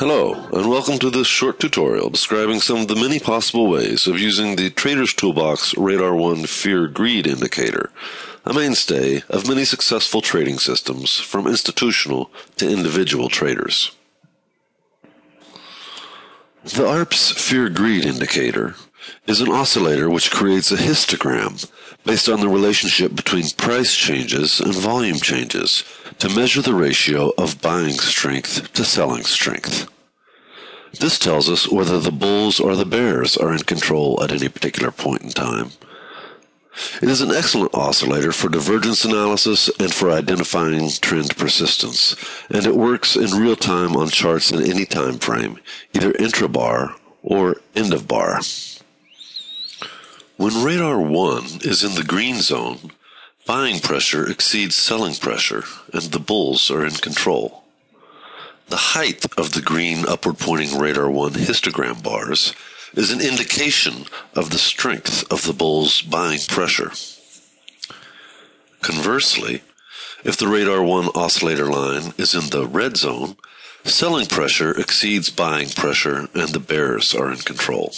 Hello, and welcome to this short tutorial describing some of the many possible ways of using the Trader's Toolbox Radar1 Fear Greed indicator, a mainstay of many successful trading systems from institutional to individual traders. The Arps Fear Greed indicator is an oscillator which creates a histogram based on the relationship between price changes and volume changes to measure the ratio of buying strength to selling strength. This tells us whether the bulls or the bears are in control at any particular point in time. It is an excellent oscillator for divergence analysis and for identifying trend persistence, and it works in real time on charts in any time frame, either intra-bar or end-of-bar. When Radar1 is in the green zone, buying pressure exceeds selling pressure, and the bulls are in control. The height of the green upward-pointing Radar1 histogram bars is an indication of the strength of the bull's buying pressure. Conversely, if the Radar1 oscillator line is in the red zone, selling pressure exceeds buying pressure and the bears are in control.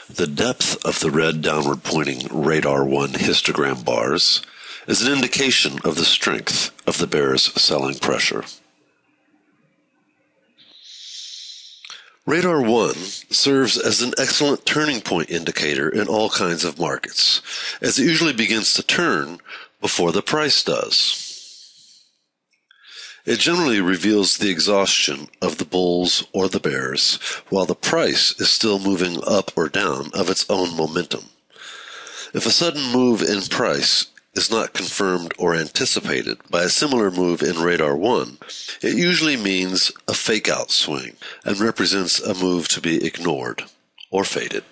The depth of the red downward-pointing Radar1 histogram bars is an indication of the strength of the bear's selling pressure. Radar1 serves as an excellent turning point indicator in all kinds of markets, as it usually begins to turn before the price does. It generally reveals the exhaustion of the bulls or the bears, while the price is still moving up or down of its own momentum. If a sudden move in price is not confirmed or anticipated by a similar move in Radar1, it usually means a fake-out swing and represents a move to be ignored or faded.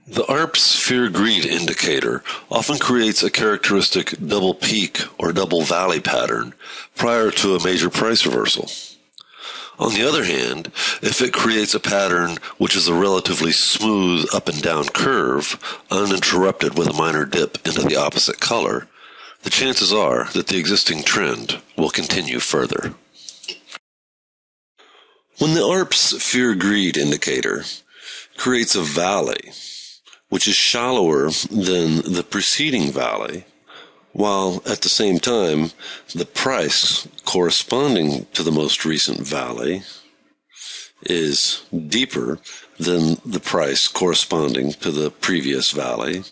The Arps Fear Greed indicator often creates a characteristic double peak or double valley pattern prior to a major price reversal. On the other hand, if it creates a pattern which is a relatively smooth up and down curve, uninterrupted with a minor dip into the opposite color, the chances are that the existing trend will continue further. When the Arps Fear Greed indicator creates a valley, which is shallower than the preceding valley, while at the same time the price corresponding to the most recent valley is deeper than the price corresponding to the previous valley,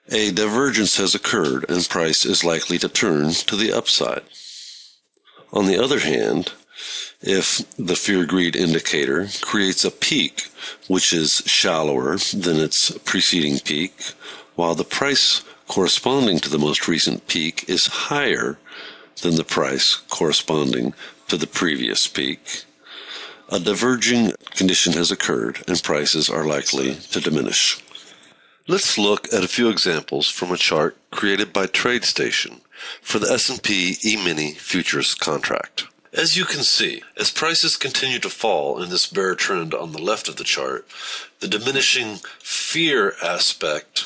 a divergence has occurred and price is likely to turn to the upside. On the other hand, if the Fear Greed indicator creates a peak which is shallower than its preceding peak, while the price corresponding to the most recent peak is higher than the price corresponding to the previous peak, a diverging condition has occurred and prices are likely to diminish. Let's look at a few examples from a chart created by TradeStation for the S&P E-mini futures contract. As you can see, as prices continue to fall in this bear trend on the left of the chart, the diminishing fear aspect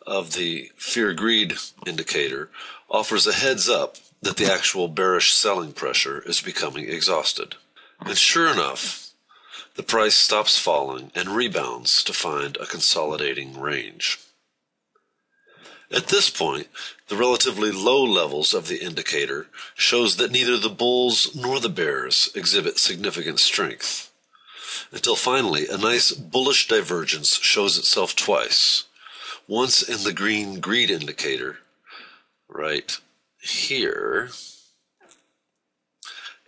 of the Fear Greed indicator offers a heads up that the actual bearish selling pressure is becoming exhausted. And sure enough, the price stops falling and rebounds to find a consolidating range. At this point, the relatively low levels of the indicator shows that neither the bulls nor the bears exhibit significant strength, until finally a nice bullish divergence shows itself twice. Once in the green greed indicator, right here,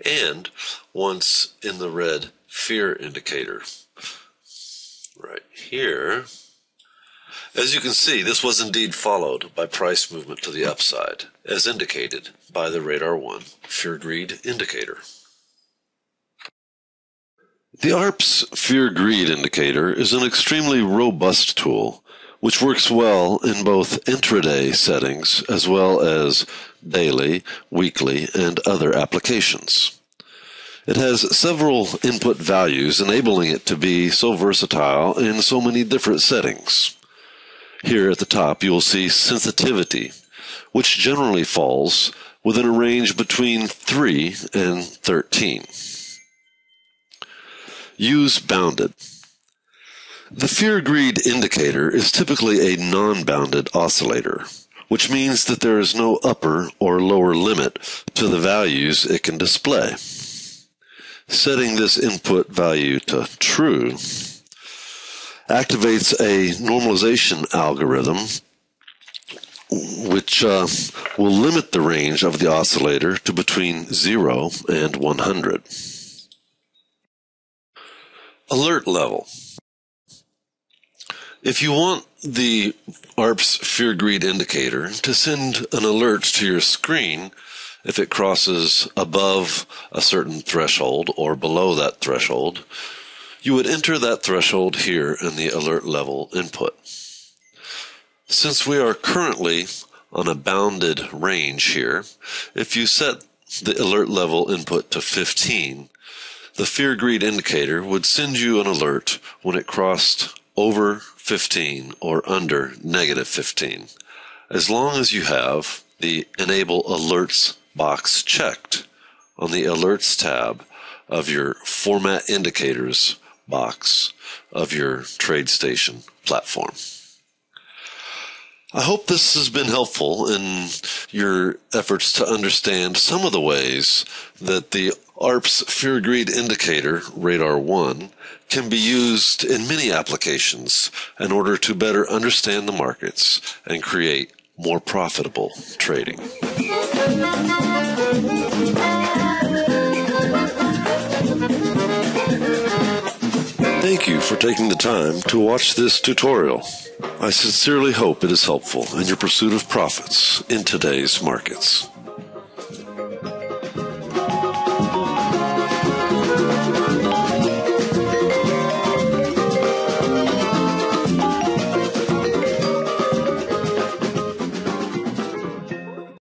and once in the red fear indicator, right here. As you can see, this was indeed followed by price movement to the upside, as indicated by the Radar1 Fear Greed indicator. The Arps Fear Greed indicator is an extremely robust tool which works well in both intraday settings as well as daily, weekly, and other applications. It has several input values, enabling it to be so versatile in so many different settings. Here at the top you will see sensitivity, which generally falls within a range between 3 and 13. Use bounded. The fear-greed indicator is typically a non-bounded oscillator, which means that there is no upper or lower limit to the values it can display. Setting this input value to true activates a normalization algorithm which will limit the range of the oscillator to between 0 and 100. Alert level. If you want the Arps Fear Greed indicator to send an alert to your screen if it crosses above a certain threshold or below that threshold, you would enter that threshold here in the alert level input. Since we are currently on a bounded range here, if you set the alert level input to 15, the Fear Greed indicator would send you an alert when it crossed over 15 or under negative 15, as long as you have the Enable Alerts box checked on the Alerts tab of your Format Indicators box of your TradeStation platform. I hope this has been helpful in your efforts to understand some of the ways that the Arps Fear Greed Indicator, Radar1, can be used in many applications in order to better understand the markets and create more profitable trading. Thank you for taking the time to watch this tutorial. I sincerely hope it is helpful in your pursuit of profits in today's markets.